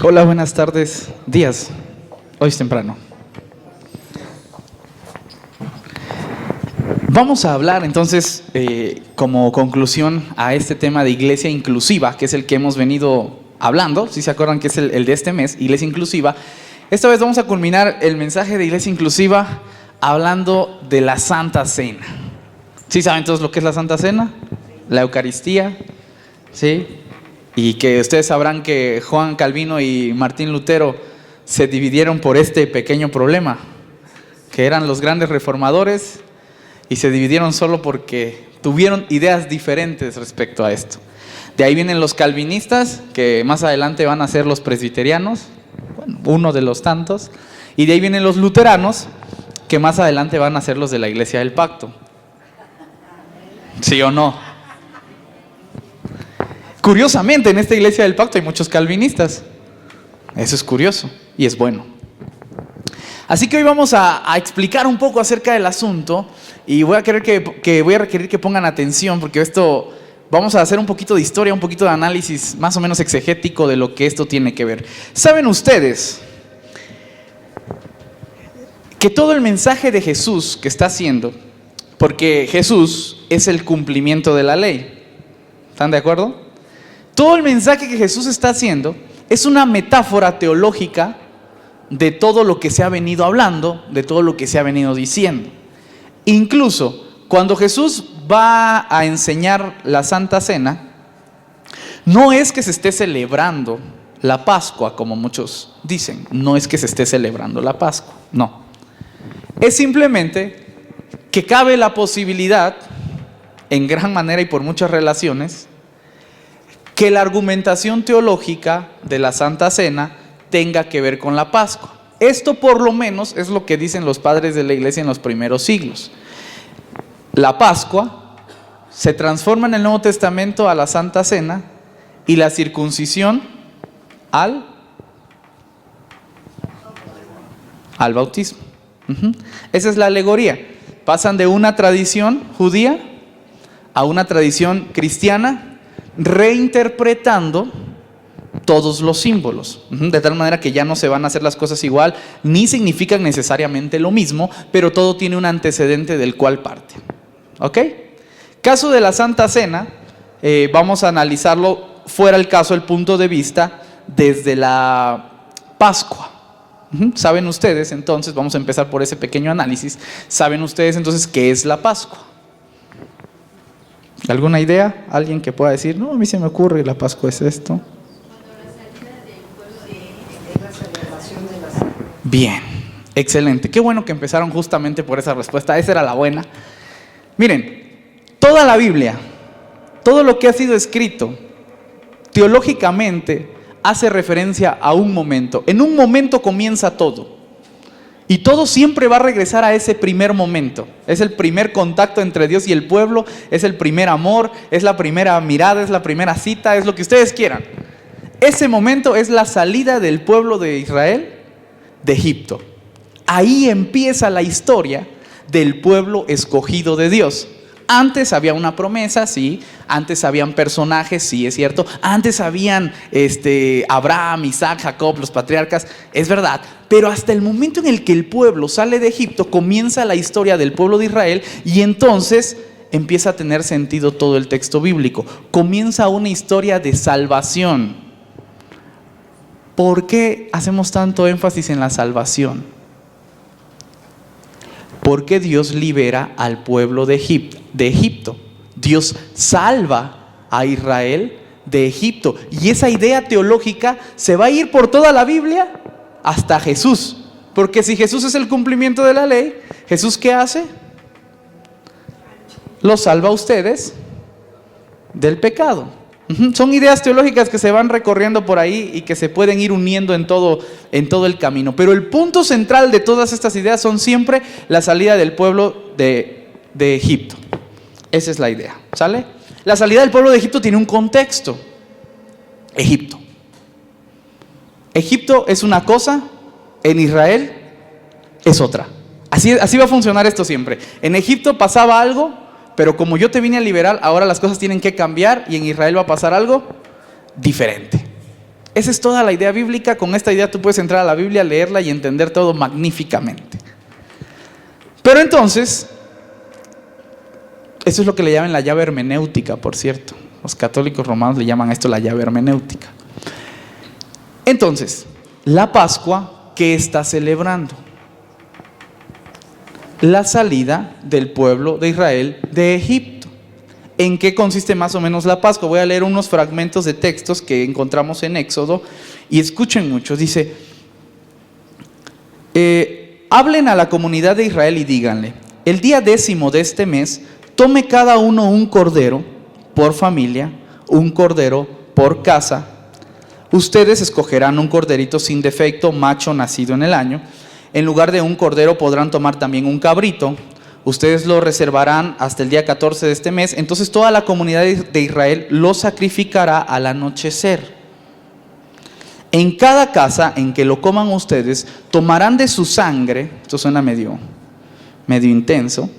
Hola, buenas tardes, días. Hoy es temprano. Vamos a hablar entonces como conclusión a este tema de iglesia inclusiva, que es el que hemos venido hablando, si se acuerdan que es el de este mes, iglesia inclusiva. Esta vez vamos a culminar el mensaje de iglesia inclusiva hablando de la Santa Cena. ¿Sí saben todos lo que es la Santa Cena? La Eucaristía, ¿sí? Y que ustedes sabrán que Juan Calvino y Martín Lutero se dividieron por este pequeño problema, que eran los grandes reformadores y se dividieron solo porque tuvieron ideas diferentes respecto a esto. De ahí vienen los calvinistas, que más adelante van a ser los presbiterianos, bueno, uno de los tantos, y de ahí vienen los luteranos, que más adelante van a ser los de la Iglesia del Pacto. ¿Sí o no? Curiosamente, en esta Iglesia del Pacto hay muchos calvinistas. Eso es curioso y es bueno. Así que hoy vamos a explicar un poco acerca del asunto y voy a requerir que pongan atención, porque esto vamos a hacer un poquito de historia, un poquito de análisis más o menos exegético de lo que esto tiene que ver. ¿Saben ustedes que todo el mensaje de Jesús que está haciendo, porque Jesús es el cumplimiento de la ley, ¿están de acuerdo? Todo el mensaje que Jesús está haciendo es una metáfora teológica de todo lo que se ha venido hablando, de todo lo que se ha venido diciendo. Incluso cuando Jesús va a enseñar la Santa Cena, no es que se esté celebrando la Pascua, como muchos dicen. No es que se esté celebrando la Pascua, no. Es simplemente que cabe la posibilidad, en gran manera y por muchas relaciones, que la argumentación teológica de la Santa Cena tenga que ver con la Pascua. Esto por lo menos es lo que dicen los padres de la iglesia en los primeros siglos. La Pascua se transforma en el Nuevo Testamento a la Santa Cena y la circuncisión al bautismo. Esa es la alegoría. Pasan de una tradición judía a una tradición cristiana, reinterpretando todos los símbolos, de tal manera que ya no se van a hacer las cosas igual, ni significan necesariamente lo mismo, pero todo tiene un antecedente del cual parte. ¿Ok? Caso de la Santa Cena, vamos a analizarlo fuera el caso, el punto de vista desde la Pascua. ¿Saben ustedes entonces? Vamos a empezar por ese pequeño análisis. ¿Saben ustedes entonces qué es la Pascua? ¿Alguna idea? ¿Alguien que pueda decir? No, a mí se me ocurre, la Pascua es esto. Bien, excelente. Qué bueno que empezaron justamente por esa respuesta. Esa era la buena. Miren, toda la Biblia, todo lo que ha sido escrito teológicamente hace referencia a un momento. En un momento comienza todo. Y todo siempre va a regresar a ese primer momento. Es el primer contacto entre Dios y el pueblo, es el primer amor, es la primera mirada, es la primera cita, es lo que ustedes quieran. Ese momento es la salida del pueblo de Israel de Egipto. Ahí empieza la historia del pueblo escogido de Dios. Antes había una promesa, sí. Antes habían personajes, sí, es cierto. Antes habían Abraham, Isaac, Jacob, los patriarcas, es verdad. Pero hasta el momento en el que el pueblo sale de Egipto, comienza la historia del pueblo de Israel y entonces empieza a tener sentido todo el texto bíblico. Comienza una historia de salvación. ¿Por qué hacemos tanto énfasis en la salvación? Porque Dios libera al pueblo de Egipto. Dios salva a Israel de Egipto. Y esa idea teológica se va a ir por toda la Biblia hasta Jesús. Porque si Jesús es el cumplimiento de la ley, ¿Jesús qué hace? Los salva a ustedes del pecado. Son ideas teológicas que se van recorriendo por ahí y que se pueden ir uniendo en todo el camino. Pero el punto central de todas estas ideas son siempre la salida del pueblo de Egipto. Esa es la idea, ¿sale? La salida del pueblo de Egipto tiene un contexto. Egipto es una cosa, en Israel es otra. Así va a funcionar esto siempre. En Egipto pasaba algo, pero como yo te vine a liberar, ahora las cosas tienen que cambiar y en Israel va a pasar algo diferente. Esa es toda la idea bíblica. Con esta idea tú puedes entrar a la Biblia, leerla y entender todo magníficamente. Pero entonces, eso es lo que le llaman la llave hermenéutica, por cierto. Los católicos romanos le llaman a esto la llave hermenéutica. Entonces, la Pascua, ¿qué está celebrando? La salida del pueblo de Israel de Egipto. ¿En qué consiste más o menos la Pascua? Voy a leer unos fragmentos de textos que encontramos en Éxodo y escuchen mucho. Dice, hablen a la comunidad de Israel y díganle: el día 10º de este mes, tome cada uno un cordero por familia, un cordero por casa. Ustedes escogerán un corderito sin defecto, macho, nacido en el año. En lugar de un cordero podrán tomar también un cabrito. Ustedes lo reservarán hasta el día 14 de este mes. Entonces toda la comunidad de Israel lo sacrificará al anochecer. En cada casa en que lo coman ustedes, tomarán de su sangre, esto suena medio intenso,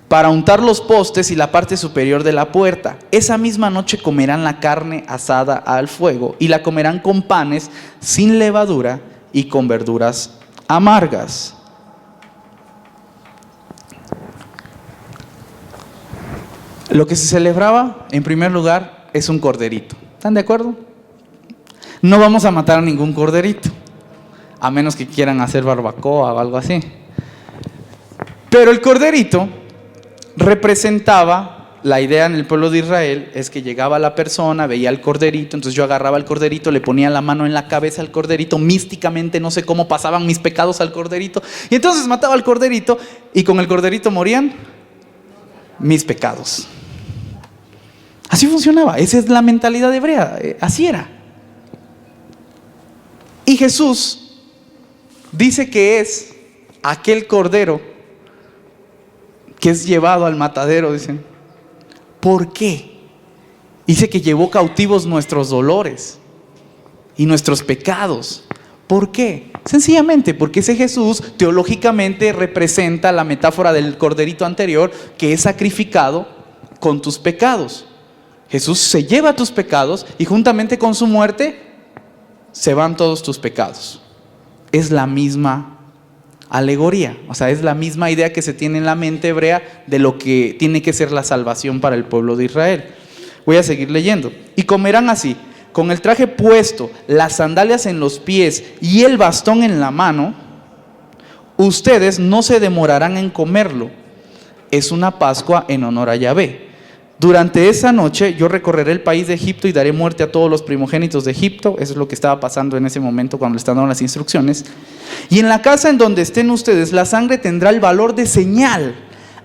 para untar los postes y la parte superior de la puerta. Esa misma noche comerán la carne asada al fuego y la comerán con panes sin levadura y con verduras amargas. Lo que se celebraba, en primer lugar, es un corderito. ¿Están de acuerdo? No vamos a matar a ningún corderito, a menos que quieran hacer barbacoa o algo así. Pero el corderito representaba, la idea en el pueblo de Israel es que llegaba la persona, veía el corderito, entonces yo agarraba el corderito, le ponía la mano en la cabeza al corderito, místicamente, no sé cómo pasaban mis pecados al corderito, y entonces mataba al corderito, y con el corderito morían mis pecados. Así funcionaba, esa es la mentalidad hebrea, así era. Y Jesús dice que es aquel cordero que es llevado al matadero, dicen. ¿Por qué? Dice que llevó cautivos nuestros dolores y nuestros pecados. ¿Por qué? Sencillamente porque ese Jesús teológicamente representa la metáfora del corderito anterior, que es sacrificado con tus pecados. Jesús se lleva tus pecados y juntamente con su muerte se van todos tus pecados. Es la misma alegoría, o sea, es la misma idea que se tiene en la mente hebrea de lo que tiene que ser la salvación para el pueblo de Israel. Voy a seguir leyendo. Y comerán así, con el traje puesto, las sandalias en los pies y el bastón en la mano. Ustedes no se demorarán en comerlo. Es una Pascua en honor a Yahvé. Durante esa noche yo recorreré el país de Egipto y daré muerte a todos los primogénitos de Egipto. Eso es lo que estaba pasando en ese momento cuando le están dando las instrucciones. Y en la casa en donde estén ustedes, la sangre tendrá el valor de señal.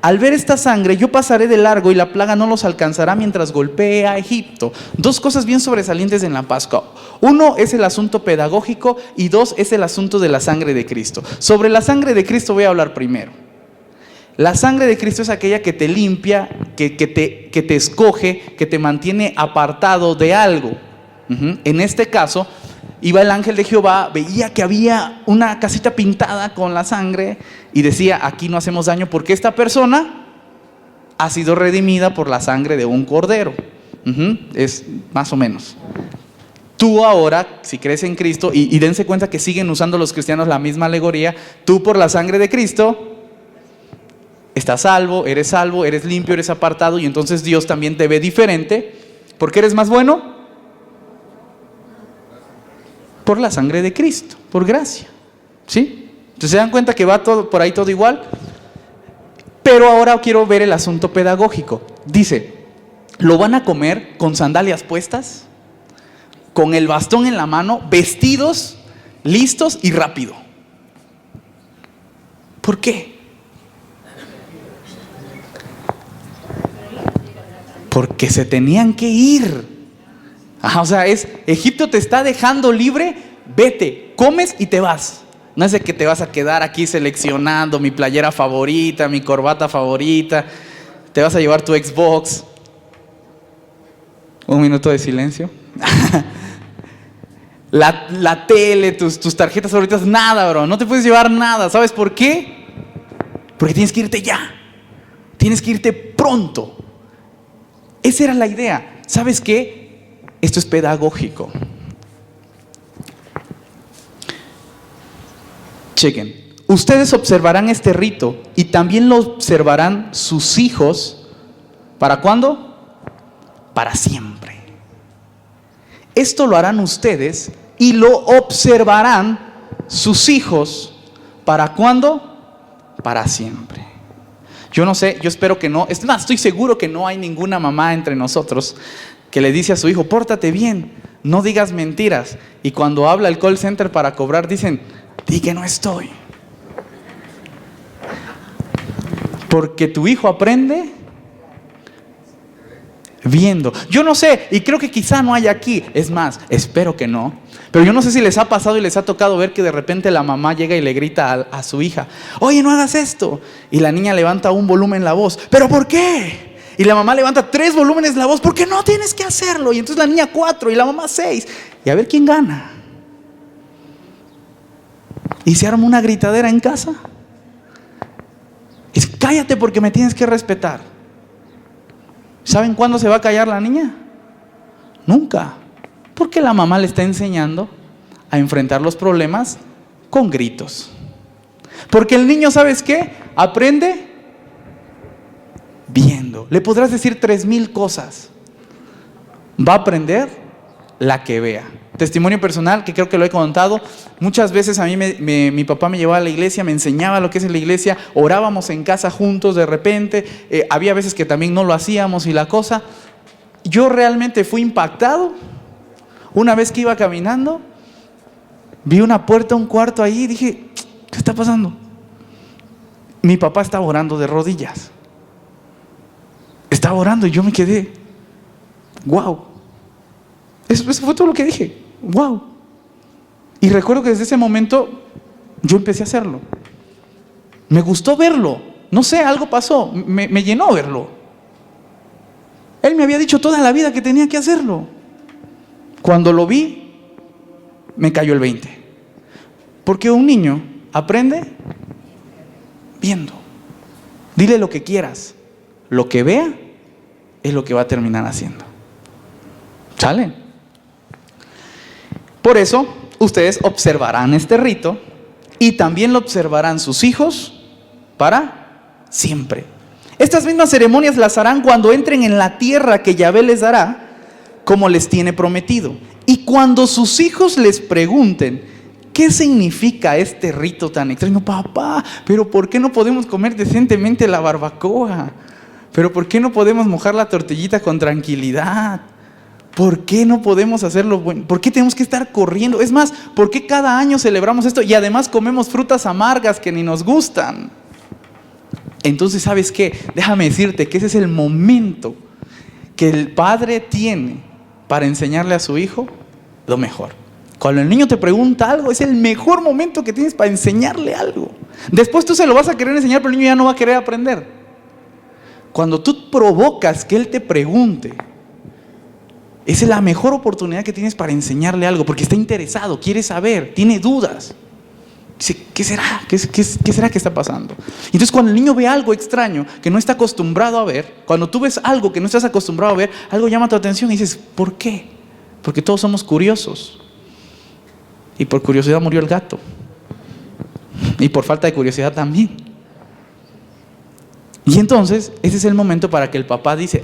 Al ver esta sangre, yo pasaré de largo y la plaga no los alcanzará mientras golpee a Egipto. Dos cosas bien sobresalientes en la Pascua. Uno es el asunto pedagógico y dos es el asunto de la sangre de Cristo. Sobre la sangre de Cristo voy a hablar primero. La sangre de Cristo es aquella que te limpia, que te escoge, que te mantiene apartado de algo. En este caso, iba el ángel de Jehová, veía que había una casita pintada con la sangre y decía: aquí no hacemos daño porque esta persona ha sido redimida por la sangre de un cordero. Es más o menos. Tú ahora, si crees en Cristo, y dense cuenta que siguen usando los cristianos la misma alegoría, tú por la sangre de Cristo estás salvo, eres limpio, eres apartado, y entonces Dios también te ve diferente. ¿Por qué eres más bueno? Por la sangre de Cristo, por gracia. ¿Sí? Entonces se dan cuenta que va todo por ahí, todo igual. Pero ahora quiero ver el asunto pedagógico. Dice: ¿lo van a comer con sandalias puestas, con el bastón en la mano, vestidos, listos y rápido? ¿Por qué? Porque se tenían que ir. O sea, Egipto te está dejando libre, vete, comes y te vas. No es de que te vas a quedar aquí seleccionando mi playera favorita, mi corbata favorita, te vas a llevar tu Xbox. Un minuto de silencio. La tele, tus tarjetas favoritas, nada, bro. No te puedes llevar nada. ¿Sabes por qué? Porque tienes que irte ya. Tienes que irte pronto. Esa era la idea. ¿Sabes qué? Esto es pedagógico. Chequen, ustedes observarán este rito y también lo observarán sus hijos. ¿Para cuándo? Para siempre. Esto lo harán ustedes y lo observarán sus hijos. ¿Para cuándo? Para siempre. Yo no sé, yo espero que no. Es más, estoy seguro que no hay ninguna mamá entre nosotros que le dice a su hijo: pórtate bien, no digas mentiras. Y cuando habla el call center para cobrar, dicen: di que no estoy. Porque tu hijo aprende viendo. Yo no sé, y creo que quizá no hay aquí. Es más, espero que no. Pero yo no sé si les ha pasado y les ha tocado ver que de repente la mamá llega y le grita a su hija: oye, no hagas esto. Y la niña levanta un volumen la voz. ¿Pero por qué? Y la mamá levanta 3 volúmenes la voz. Porque no tienes que hacerlo. Y entonces la niña 4 y la mamá 6. Y a ver quién gana. Y se arma una gritadera en casa. Y dice: cállate porque me tienes que respetar. ¿Saben cuándo se va a callar la niña? Nunca. Porque la mamá le está enseñando a enfrentar los problemas con gritos. Porque el niño, ¿sabes qué? Aprende viendo. Le podrás decir 3000 cosas. Va a aprender la que vea. Testimonio personal, que creo que lo he contado. Muchas veces a mí mi papá me llevaba a la iglesia, me enseñaba lo que es la iglesia. Orábamos en casa juntos de repente. Había veces que también no lo hacíamos y la cosa. Yo realmente fui impactado. Una vez que iba caminando, vi una puerta, un cuarto ahí, y dije: ¿qué está pasando? Mi papá estaba orando de rodillas. Estaba orando y yo me quedé: wow. Eso fue todo lo que dije. Wow. Y recuerdo que desde ese momento yo empecé a hacerlo. Me gustó verlo. No sé, algo pasó. Me llenó verlo. Él me había dicho toda la vida que tenía que hacerlo. Cuando lo vi, me cayó el 20. Porque un niño aprende viendo. Dile lo que quieras. Lo que vea es lo que va a terminar haciendo. ¿Sale? Por eso, ustedes observarán este rito y también lo observarán sus hijos para siempre. Estas mismas ceremonias las harán cuando entren en la tierra que Yahvé les dará, como les tiene prometido. Y cuando sus hijos les pregunten: ¿qué significa este rito tan extraño? Papá, ¿pero por qué no podemos comer decentemente la barbacoa? ¿Pero por qué no podemos mojar la tortillita con tranquilidad? ¿Por qué no podemos hacerlo bueno? ¿Por qué tenemos que estar corriendo? Es más, ¿por qué cada año celebramos esto y además comemos frutas amargas que ni nos gustan? Entonces, ¿sabes qué? Déjame decirte que ese es el momento que el padre tiene para enseñarle a su hijo lo mejor. Cuando el niño te pregunta algo, es el mejor momento que tienes para enseñarle algo. Después tú se lo vas a querer enseñar, pero el niño ya no va a querer aprender. Cuando tú provocas que él te pregunte, esa es la mejor oportunidad que tienes para enseñarle algo, porque está interesado, quiere saber, tiene dudas. Dice: ¿qué será? ¿Qué será que está pasando? Entonces, cuando el niño ve algo extraño que no está acostumbrado a ver, cuando tú ves algo que no estás acostumbrado a ver, algo llama tu atención y dices: ¿por qué? Porque todos somos curiosos. Y por curiosidad murió el gato. Y por falta de curiosidad también. Y entonces, ese es el momento para que el papá dice: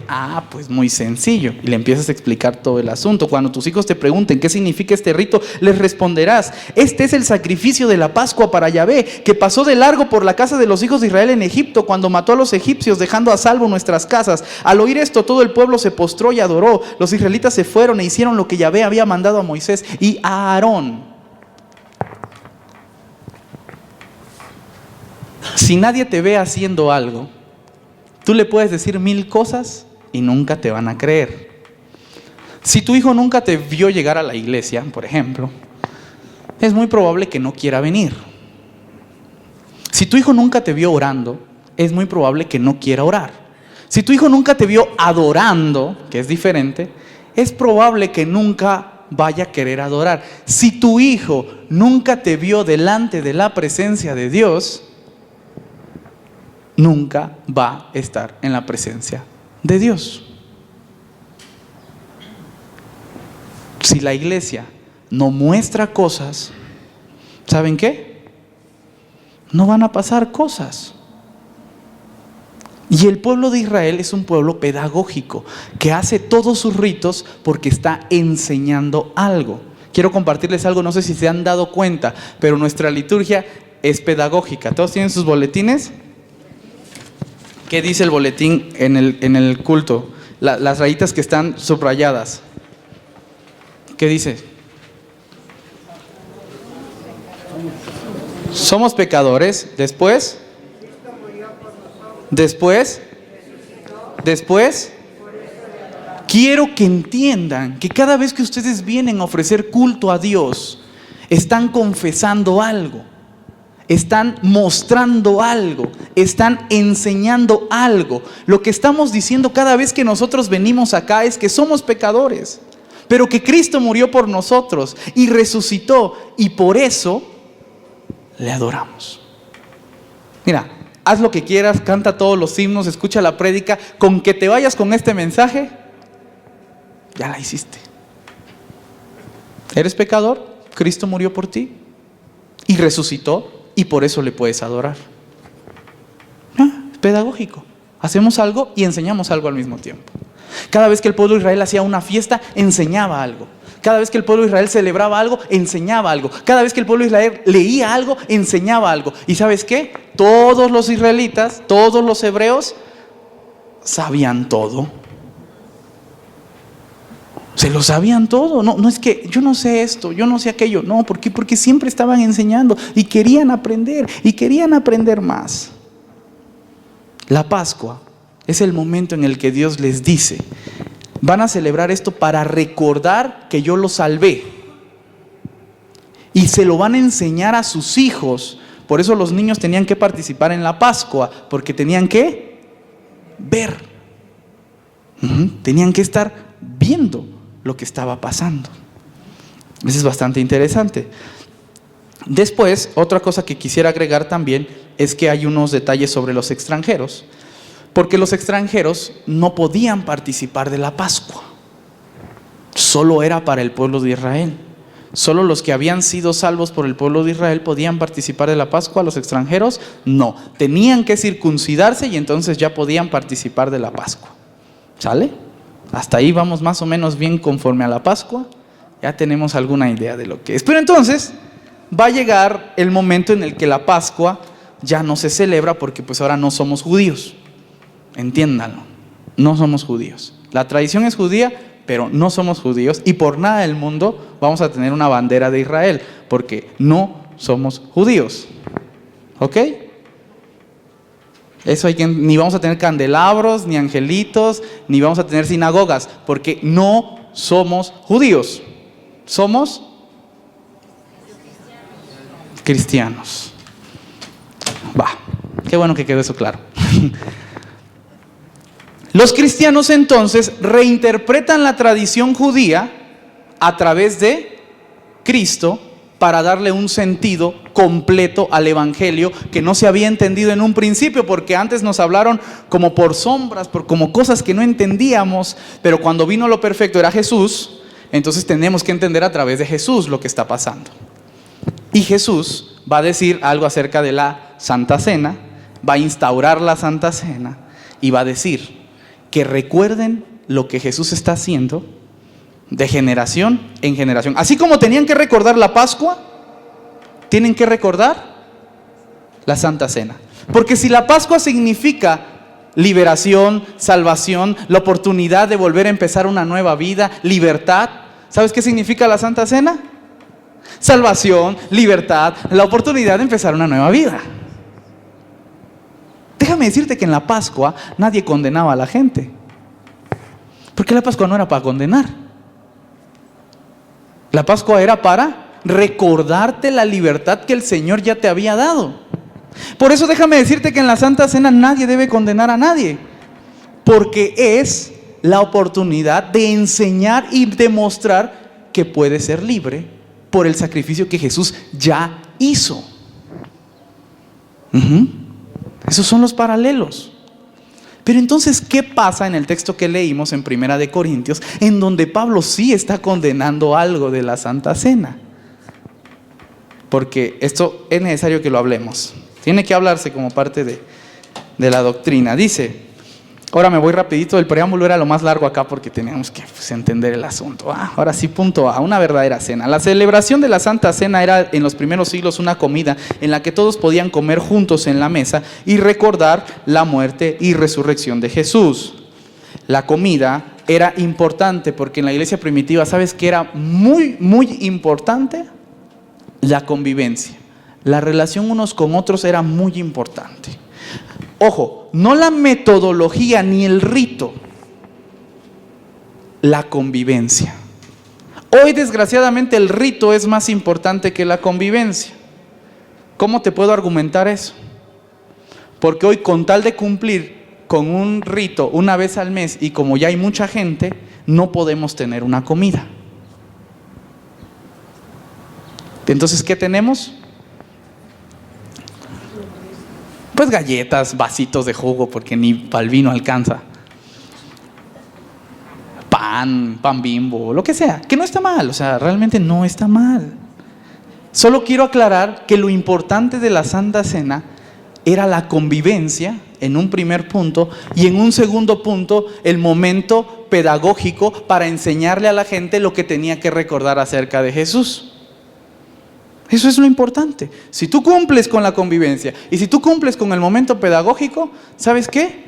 pues muy sencillo. Y le empiezas a explicar todo el asunto. Cuando tus hijos te pregunten qué significa este rito, les responderás: este es el sacrificio de la Pascua para Yahvé, que pasó de largo por la casa de los hijos de Israel en Egipto, cuando mató a los egipcios, dejando a salvo nuestras casas. Al oír esto, todo el pueblo se postró y adoró. Los israelitas se fueron e hicieron lo que Yahvé había mandado a Moisés y a Aarón. Si nadie te ve haciendo algo, tú le puedes decir 1000 cosas y nunca te van a creer. Si tu hijo nunca te vio llegar a la iglesia, por ejemplo, es muy probable que no quiera venir. Si tu hijo nunca te vio orando, es muy probable que no quiera orar. Si tu hijo nunca te vio adorando, que es diferente, es probable que nunca vaya a querer adorar. Si tu hijo nunca te vio delante de la presencia de Dios, nunca va a estar en la presencia de Dios. Si la iglesia no muestra cosas, ¿saben qué? no van a pasar cosas. Y el pueblo de Israel es un pueblo pedagógico que hace todos sus ritos porque está enseñando algo. Quiero compartirles algo, no sé si se han dado cuenta, pero nuestra liturgia es pedagógica. ¿Todos tienen sus boletines? ¿Qué dice el boletín en el culto? Las rayitas que están subrayadas. ¿Qué dice? Somos pecadores. Después. Quiero que entiendan que cada vez que ustedes vienen a ofrecer culto a Dios, están confesando algo, están mostrando algo, están enseñando algo. Lo que estamos diciendo cada vez que nosotros venimos acá es que somos pecadores, pero que Cristo murió por nosotros y resucitó, y por eso le adoramos. Mira, haz lo que quieras, canta todos los himnos, escucha la prédica, con que te vayas con este mensaje, ya la hiciste. ¿Eres pecador? Cristo murió por ti y resucitó, y por eso le puedes adorar. Es pedagógico. Hacemos algo y enseñamos algo al mismo tiempo. Cada vez que el pueblo de Israel hacía una fiesta, enseñaba algo. Cada vez que el pueblo de Israel celebraba algo, enseñaba algo. Cada vez que el pueblo de Israel leía algo, enseñaba algo. ¿Y sabes qué? Todos los israelitas, todos los hebreos, sabían todo. Se lo sabían todo. No es que yo no sé esto, yo no sé aquello. No, ¿por qué? Porque siempre estaban enseñando y querían aprender más. La Pascua es el momento en el que Dios les dice: van a celebrar esto para recordar que yo los salvé. Y se lo van a enseñar a sus hijos. Por eso los niños tenían que participar en la Pascua, porque tenían que ver. Tenían que estar viendo lo que estaba pasando. Eso es bastante interesante. Después, otra cosa que quisiera agregar también es que hay unos detalles sobre los extranjeros. Porque los extranjeros no podían participar de la Pascua. Solo era para el pueblo de Israel. Solo los que habían sido salvos por el pueblo de Israel podían participar de la Pascua. Los extranjeros no. Tenían que circuncidarse y entonces ya podían participar de la Pascua. ¿Sale? Hasta ahí vamos más o menos bien conforme a la Pascua. Ya tenemos alguna idea de lo que es. Pero entonces va a llegar el momento en el que la Pascua ya no se celebra, porque pues ahora no somos judíos. Entiéndanlo, no somos judíos. La tradición es judía, pero no somos judíos, y por nada del mundo vamos a tener una bandera de Israel, porque no somos judíos. ¿Ok? Eso ni vamos a tener candelabros, ni angelitos, ni vamos a tener sinagogas, porque no somos judíos. Somos cristianos. Qué bueno que quedó eso claro. Los cristianos entonces reinterpretan la tradición judía a través de Cristo para darle un sentido completo al evangelio que no se había entendido en un principio, porque antes nos hablaron como por sombras, como cosas que no entendíamos, pero cuando vino lo perfecto era Jesús, entonces tenemos que entender a través de Jesús lo que está pasando. Y Jesús va a decir algo acerca de la Santa Cena, va a instaurar la Santa Cena y va a decir que recuerden lo que Jesús está haciendo de generación en generación. Así como tenían que recordar la Pascua, tienen que recordar la Santa Cena. Porque si la Pascua significa liberación, salvación, la oportunidad de volver a empezar una nueva vida, libertad, ¿sabes qué significa la Santa Cena? Salvación, libertad, la oportunidad de empezar una nueva vida. Déjame decirte que en la Pascua nadie condenaba a la gente, porque la Pascua no era para condenar. La Pascua era para recordarte la libertad que el Señor ya te había dado. Por eso déjame decirte que en la Santa Cena nadie debe condenar a nadie, porque es la oportunidad de enseñar y demostrar que puedes ser libre por el sacrificio que Jesús ya hizo. Esos son los paralelos. Pero entonces, ¿qué pasa en el texto que leímos en 1 Corintios, en donde Pablo sí está condenando algo de la Santa Cena? Porque esto es necesario que lo hablemos. Tiene que hablarse como parte de la doctrina. Dice, ahora me voy rapidito, el preámbulo era lo más largo acá porque teníamos que entender el asunto. Ahora sí, punto A, una verdadera cena. La celebración de la Santa Cena era en los primeros siglos una comida en la que todos podían comer juntos en la mesa y recordar la muerte y resurrección de Jesús. La comida era importante porque en la iglesia primitiva, ¿sabes qué era muy, muy importante? La convivencia. La relación unos con otros era muy importante. Ojo, no la metodología ni el rito, la convivencia. Hoy, desgraciadamente, el rito es más importante que la convivencia. ¿Cómo te puedo argumentar eso? Porque hoy, con tal de cumplir con un rito una vez al mes y como ya hay mucha gente, no podemos tener una comida. Entonces, ¿qué tenemos? Pues galletas, vasitos de jugo, porque ni para el vino alcanza. Pan Bimbo, lo que sea, que no está mal, o sea, realmente no está mal. Solo quiero aclarar que lo importante de la Santa Cena era la convivencia, en un primer punto, y en un segundo punto, el momento pedagógico para enseñarle a la gente lo que tenía que recordar acerca de Jesús. Eso es lo importante. Si tú cumples con la convivencia y si tú cumples con el momento pedagógico, ¿sabes qué?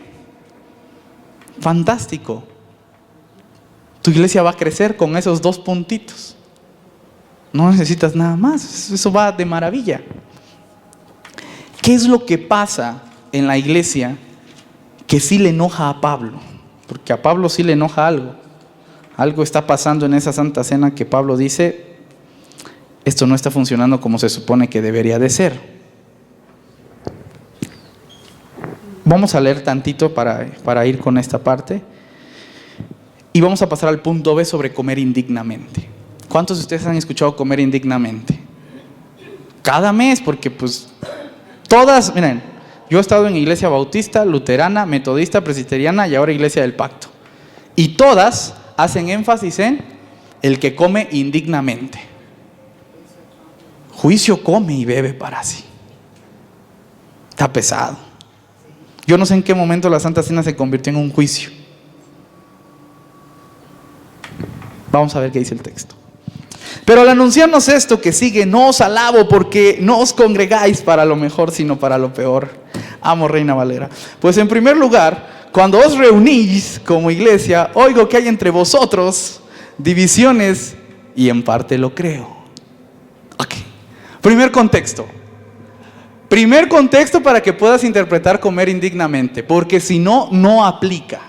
Fantástico. Tu iglesia va a crecer con esos 2 puntitos. No necesitas nada más. Eso va de maravilla. ¿Qué es lo que pasa en la iglesia que sí le enoja a Pablo? Porque a Pablo sí le enoja algo. Algo está pasando en esa Santa Cena que Pablo dice: esto no está funcionando como se supone que debería de ser. Vamos a leer tantito para ir con esta parte. Y vamos a pasar al punto B sobre comer indignamente. ¿Cuántos de ustedes han escuchado comer indignamente? Cada mes, porque pues todas, miren, yo he estado en iglesia bautista, luterana, metodista, presbiteriana y ahora iglesia del pacto. Y todas hacen énfasis en el que come indignamente. Juicio come y bebe para sí. Está pesado. Yo no sé en qué momento la Santa Cena se convirtió en un juicio. Vamos a ver qué dice el texto. Pero al anunciarnos esto que sigue, no os alabo porque no os congregáis para lo mejor, sino para lo peor. Amo Reina Valera. Pues en primer lugar, cuando os reunís como iglesia, oigo que hay entre vosotros divisiones y en parte lo creo. Primer contexto. Primer contexto para que puedas interpretar comer indignamente, porque si no, no aplica.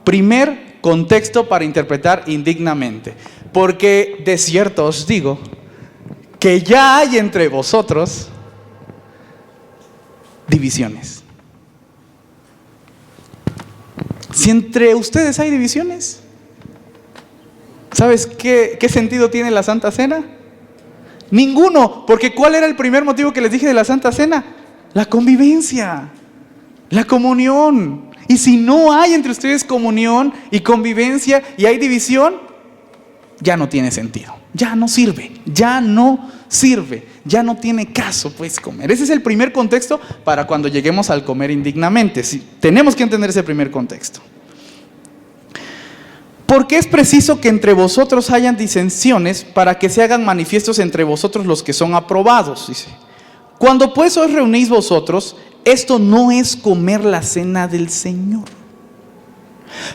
Primer contexto para interpretar indignamente, porque de cierto os digo que ya hay entre vosotros divisiones. Si entre ustedes hay divisiones, ¿sabes qué sentido tiene la Santa Cena? Ninguno, porque ¿cuál era el primer motivo que les dije de la Santa Cena? La convivencia, la comunión. Y si no hay entre ustedes comunión y convivencia y hay división, ya no tiene sentido, ya no sirve, ya no tiene caso pues comer. Ese es el primer contexto para cuando lleguemos al comer indignamente. Sí, tenemos que entender ese primer contexto. Porque es preciso que entre vosotros hayan disensiones para que se hagan manifiestos entre vosotros los que son aprobados, dice. Cuando pues os reunís vosotros, esto no es comer la cena del Señor.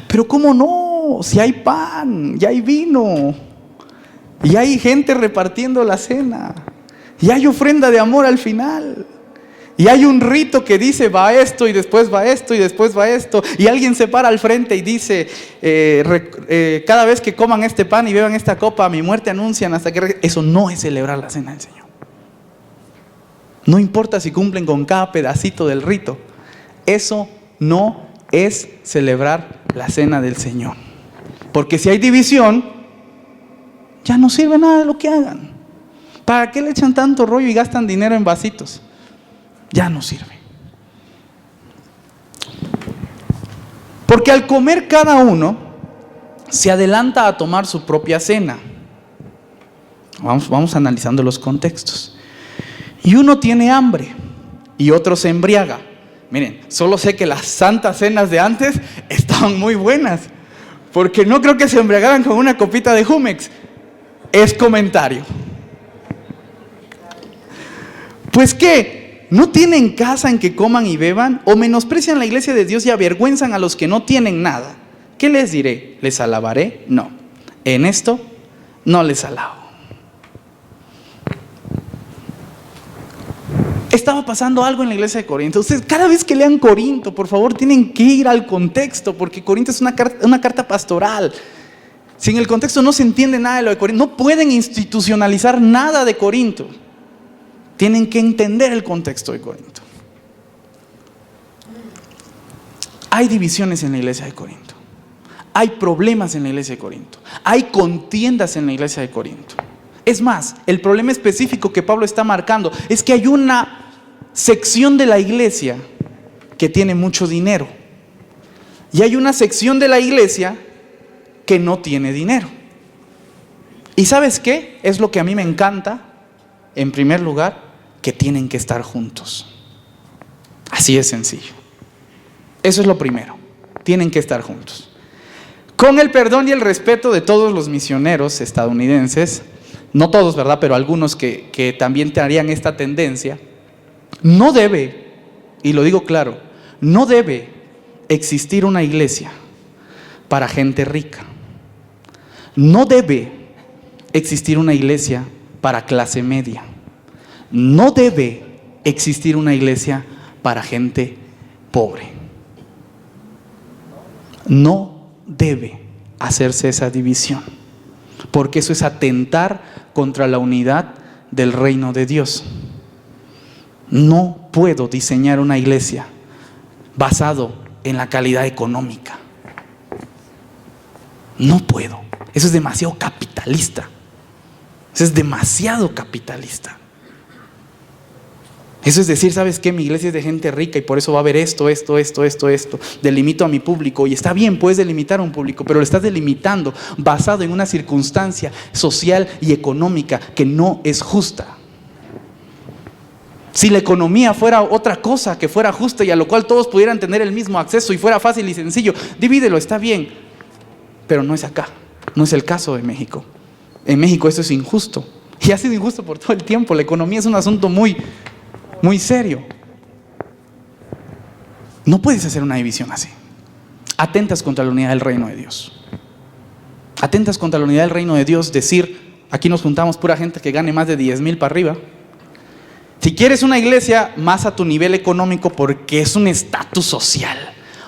Pero ¿cómo no? Si hay pan, y hay vino, y hay gente repartiendo la cena, y hay ofrenda de amor al final. Y hay un rito que dice va esto y después va esto y después va esto. Y alguien se para al frente y dice cada vez que coman este pan y beban esta copa, mi muerte anuncian hasta que... Eso no es celebrar la cena del Señor. No importa si cumplen con cada pedacito del rito. Eso no es celebrar la cena del Señor. Porque si hay división, ya no sirve nada de lo que hagan. ¿Para qué le echan tanto rollo y gastan dinero en vasitos? Ya no sirve. Porque al comer cada uno se adelanta a tomar su propia cena. Vamos analizando los contextos. Y uno tiene hambre y otro se embriaga. Miren, solo sé que las santas cenas de antes estaban muy buenas, porque no creo que se embriagaran con una copita de Jumex. Es comentario. Pues ¿qué? ¿No tienen casa en que coman y beban? ¿O menosprecian la iglesia de Dios y avergüenzan a los que no tienen nada? ¿Qué les diré? ¿Les alabaré? No. En esto no les alabo. Estaba pasando algo en la iglesia de Corinto. Ustedes cada vez que lean Corinto, por favor, tienen que ir al contexto, porque Corinto es una carta pastoral. Si en el contexto no se entiende nada de lo de Corinto, no pueden institucionalizar nada de Corinto. Tienen que entender el contexto de Corinto. Hay divisiones en la iglesia de Corinto. Hay problemas en la iglesia de Corinto. Hay contiendas en la iglesia de Corinto. Es más, el problema específico que Pablo está marcando es que hay una sección de la iglesia que tiene mucho dinero. Y hay una sección de la iglesia que no tiene dinero. ¿Y sabes qué? Es lo que a mí me encanta. En primer lugar, que tienen que estar juntos. Así es sencillo. Eso es lo primero. Tienen que estar juntos. Con el perdón y el respeto de todos los misioneros estadounidenses, no todos, ¿verdad? Pero algunos que también tendrían esta tendencia, no debe, y lo digo claro, no debe existir una iglesia para gente rica. No debe existir una iglesia para clase media. No debe existir una iglesia para gente pobre. No debe hacerse esa división, porque eso es atentar contra la unidad del reino de Dios. No puedo diseñar una iglesia basado en la calidad económica. No puedo. Eso es demasiado capitalista. Eso es demasiado capitalista. Eso es decir, ¿sabes qué? Mi iglesia es de gente rica y por eso va a haber esto. Delimito a mi público. Y está bien, puedes delimitar a un público, pero lo estás delimitando basado en una circunstancia social y económica que no es justa. Si la economía fuera otra cosa que fuera justa y a lo cual todos pudieran tener el mismo acceso y fuera fácil y sencillo, divídelo, está bien. Pero no es acá, no es el caso de México. En México esto es injusto y ha sido injusto por todo el tiempo. La economía es un asunto muy serio. No puedes hacer una división así. Atentas contra la unidad del reino de Dios. Atentas contra la unidad del reino de Dios. Decir, aquí nos juntamos pura gente que gane más de 10,000 para arriba. Si quieres una iglesia más a tu nivel económico porque es un estatus social.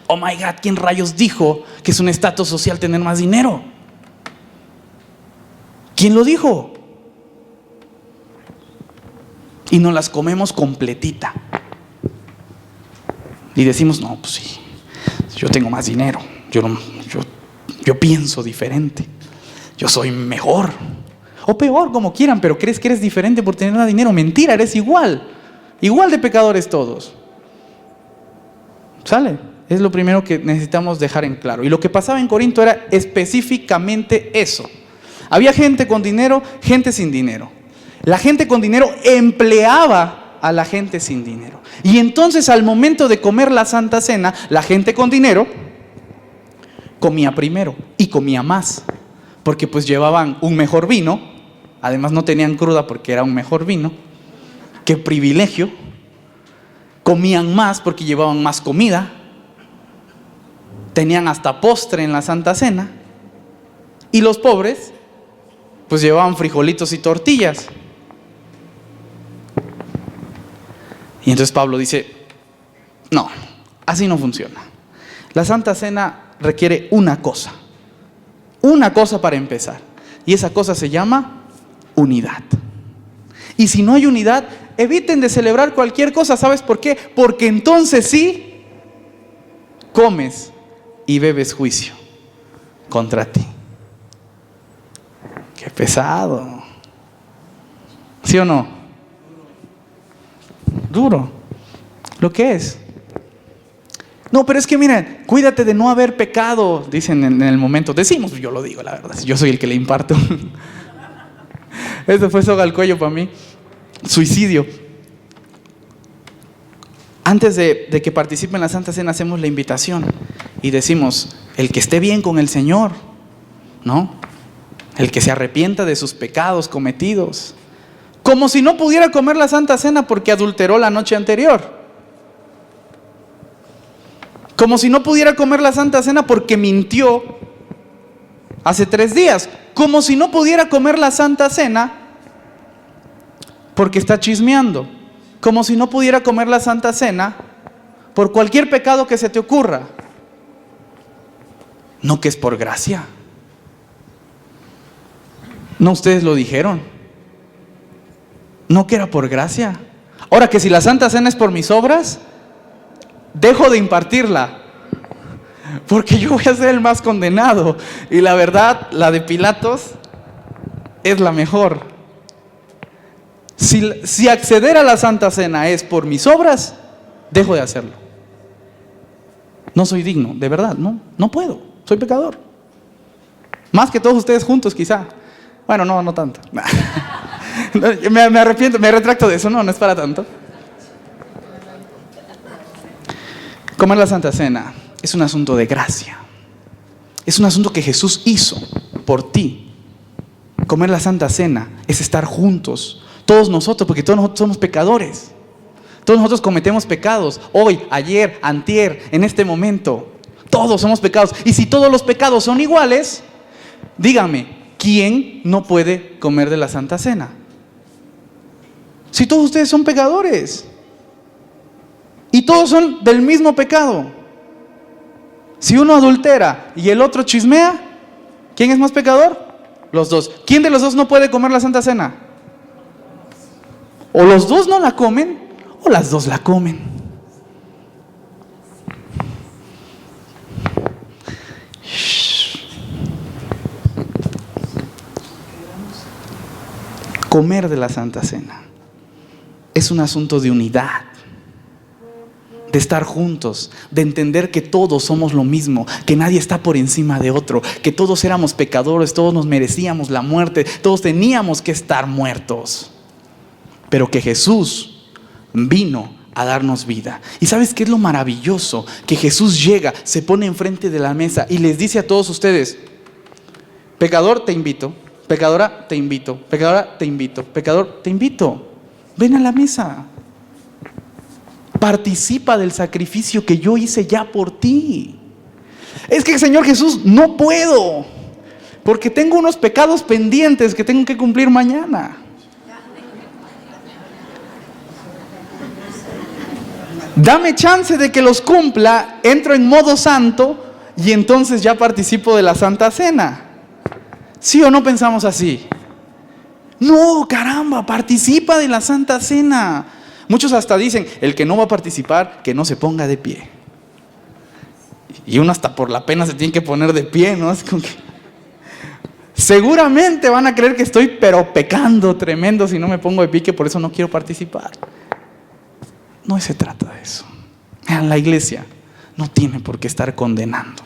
Oh my God, ¿quién rayos dijo que es un estatus social tener más dinero? ¿Quién lo dijo? Y nos las comemos completita. Y decimos, no, pues sí, yo tengo más dinero. Yo pienso diferente. Yo soy mejor. O peor, como quieran, pero crees que eres diferente por tener más dinero. Mentira, eres igual. Igual de pecadores todos. ¿Sale? Es lo primero que necesitamos dejar en claro. Y lo que pasaba en Corinto era específicamente eso. Había gente con dinero, gente sin dinero. La gente con dinero empleaba a la gente sin dinero. Y entonces al momento de comer la Santa Cena, la gente con dinero comía primero y comía más. Porque pues llevaban un mejor vino. Además no tenían cruda porque era un mejor vino. ¡Qué privilegio! Comían más porque llevaban más comida. Tenían hasta postre en la Santa Cena. Y los pobres pues llevaban frijolitos y tortillas. Y entonces Pablo dice, no, así no funciona. La Santa Cena requiere una cosa para empezar. Y esa cosa se llama unidad. Y si no hay unidad, eviten de celebrar cualquier cosa. ¿Sabes por qué? Porque entonces sí comes y bebes juicio contra ti. Qué pesado. ¿Sí o no? Duro. Lo que es. No, pero es que miren, cuídate de no haber pecado, dicen en el momento. Decimos, yo lo digo, la verdad. Yo soy el que le imparto. Eso fue soga al cuello para mí. Suicidio. antes de que participe en la Santa Cena, hacemos la invitación y decimos, el que esté bien con el Señor, ¿no? El que se arrepienta de sus pecados cometidos. Como si no pudiera comer la Santa Cena porque adulteró la noche anterior. Como si no pudiera comer la Santa Cena porque mintió hace 3 días. Como si no pudiera comer la Santa Cena porque está chismeando. Como si no pudiera comer la Santa Cena por cualquier pecado que se te ocurra. No, que es por gracia. No, ustedes lo dijeron. No, que era por gracia. Ahora, que si la Santa Cena es por mis obras, dejo de impartirla, porque yo voy a ser el más condenado. Y la verdad, la de Pilatos es la mejor. Si acceder a la Santa Cena es por mis obras, dejo de hacerlo. No soy digno, de verdad, no puedo, soy pecador. Más que todos ustedes juntos, quizá. Bueno, no tanto. Me arrepiento, me retracto de eso, no es para tanto. Comer la Santa Cena es un asunto de gracia. Es un asunto que Jesús hizo por ti. Comer la Santa Cena es estar juntos, todos nosotros, porque todos nosotros somos pecadores. Todos nosotros cometemos pecados, hoy, ayer, antier, en este momento. Todos somos pecados. Y si todos los pecados son iguales, dígame, ¿quién no puede comer de la Santa Cena? Si todos ustedes son pecadores y todos son del mismo pecado. Si uno adultera y el otro chismea, ¿quién es más pecador? Los dos. ¿Quién de los dos no puede comer la Santa Cena? O los dos no la comen o las dos la comen. Comer de la Santa Cena es un asunto de unidad, de estar juntos, de entender que todos somos lo mismo, que nadie está por encima de otro, que todos éramos pecadores, todos nos merecíamos la muerte, todos teníamos que estar muertos, pero que Jesús vino a darnos vida. ¿Y sabes qué es lo maravilloso? Que Jesús llega, se pone enfrente de la mesa y les dice a todos ustedes: pecador, te invito. Pecadora, te invito. Pecadora, te invito. Pecador, te invito. Ven a la mesa. Participa del sacrificio que yo hice ya por ti. Es que, Señor Jesús, no puedo, porque tengo unos pecados pendientes que tengo que cumplir mañana. Dame chance de que los cumpla, entro en modo santo y entonces ya participo de la Santa Cena. ¿Sí o no pensamos así? No, caramba, participa de la Santa Cena. Muchos hasta dicen, el que no va a participar, que no se ponga de pie. Y uno hasta por la pena se tiene que poner de pie, ¿no? Es como que seguramente van a creer que estoy pero pecando tremendo si no me pongo de pie, que por eso no quiero participar. No se trata de eso. La iglesia no tiene por qué estar condenando.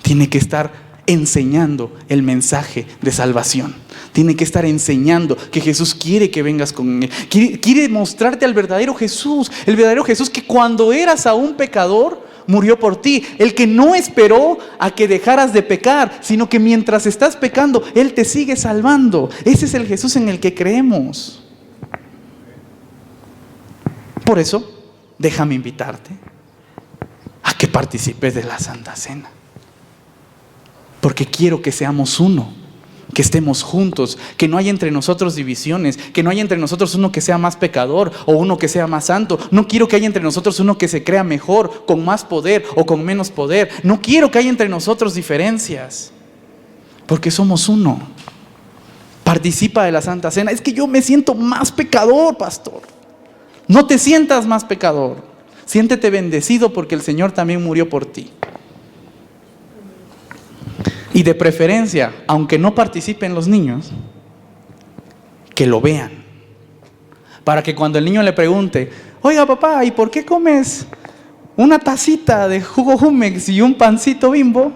Tiene que estar enseñando el mensaje de salvación. Tiene que estar enseñando que Jesús quiere que vengas con él. Quiere mostrarte al verdadero Jesús. El verdadero Jesús que cuando eras aún pecador, murió por ti. El que no esperó a que dejaras de pecar, sino que mientras estás pecando, Él te sigue salvando. Ese es el Jesús en el que creemos. Por eso, déjame invitarte a que participes de la Santa Cena. Porque quiero que seamos uno, que estemos juntos, que no haya entre nosotros divisiones, que no haya entre nosotros uno que sea más pecador o uno que sea más santo. No quiero que haya entre nosotros uno que se crea mejor, con más poder o con menos poder. No quiero que haya entre nosotros diferencias, porque somos uno. Participa de la Santa Cena. Es que yo me siento más pecador, pastor. No te sientas más pecador. Siéntete bendecido porque el Señor también murió por ti. Y de preferencia, aunque no participen los niños, que lo vean. Para que cuando el niño le pregunte: oiga papá, ¿y por qué comes una tacita de jugo Jumex y un pancito Bimbo?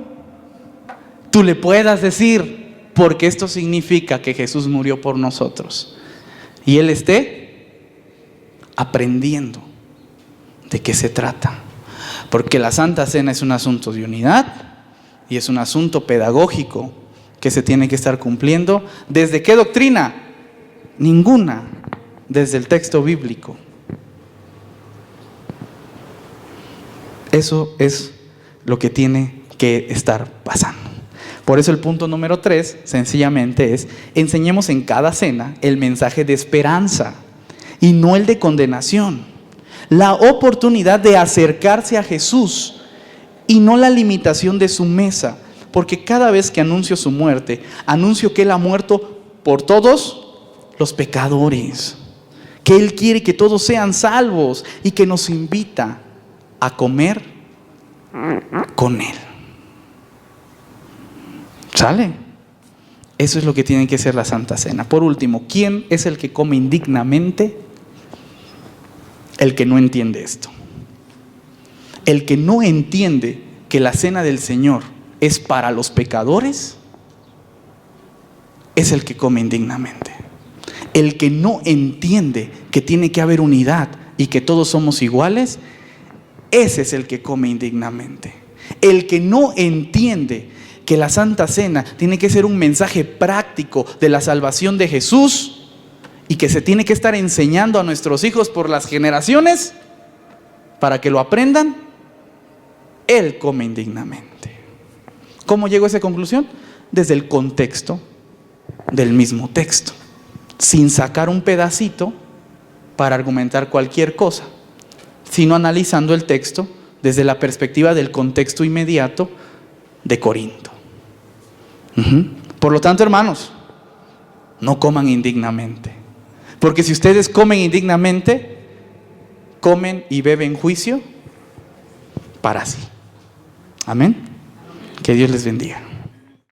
Tú le puedas decir: porque esto significa que Jesús murió por nosotros. Y él esté aprendiendo de qué se trata. Porque la Santa Cena es un asunto de unidad y es un asunto pedagógico que se tiene que estar cumpliendo. ¿Desde qué doctrina? Ninguna. Desde el texto bíblico. Eso es lo que tiene que estar pasando. Por eso el punto número 3, sencillamente es: enseñemos en cada cena el mensaje de esperanza y no el de condenación. La oportunidad de acercarse a Jesús y no la limitación de su mesa. Porque cada vez que anuncio su muerte, anuncio que Él ha muerto por todos los pecadores. Que Él quiere que todos sean salvos y que nos invita a comer con Él. ¿Sale? Eso es lo que tiene que ser la Santa Cena. Por último, ¿quién es el que come indignamente? El que no entiende esto. El que no entiende que la cena del Señor es para los pecadores, es el que come indignamente. El que no entiende que tiene que haber unidad y que todos somos iguales, ese es el que come indignamente. El que no entiende que la Santa Cena tiene que ser un mensaje práctico de la salvación de Jesús y que se tiene que estar enseñando a nuestros hijos por las generaciones para que lo aprendan, él come indignamente. ¿Cómo llego a esa conclusión? Desde el contexto del mismo texto, sin sacar un pedacito para argumentar cualquier cosa, sino analizando el texto desde la perspectiva del contexto inmediato de Corinto. Por lo tanto, hermanos, no coman indignamente, porque si ustedes comen indignamente, comen y beben juicio para sí. Amén. Que Dios les bendiga.